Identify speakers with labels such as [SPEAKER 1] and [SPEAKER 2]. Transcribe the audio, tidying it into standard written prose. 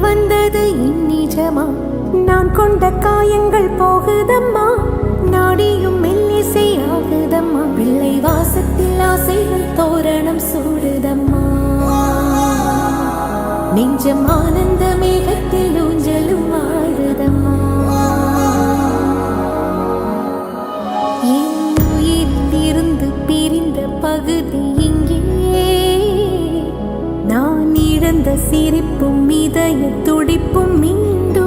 [SPEAKER 1] வந்தது இந்நிஜமா? நான் கொண்ட காயங்கள் போகுதம்மா, நாடியும் மெல்லிசை ஆகுதம்மா. பிள்ளை வாசத்தில் ஆசைகள் தோரணம் சூடுதம்மா, நெஞ்சம் ஆனந்த மேகத்தில் ஊஞ்சலும் ஆடுதம்மா. என் உயிரிலிருந்து பிரிந்த பகுதி இங்கே, நான் இழந்த சிரிப்பும் இதய துடிப்பும் மீண்டும்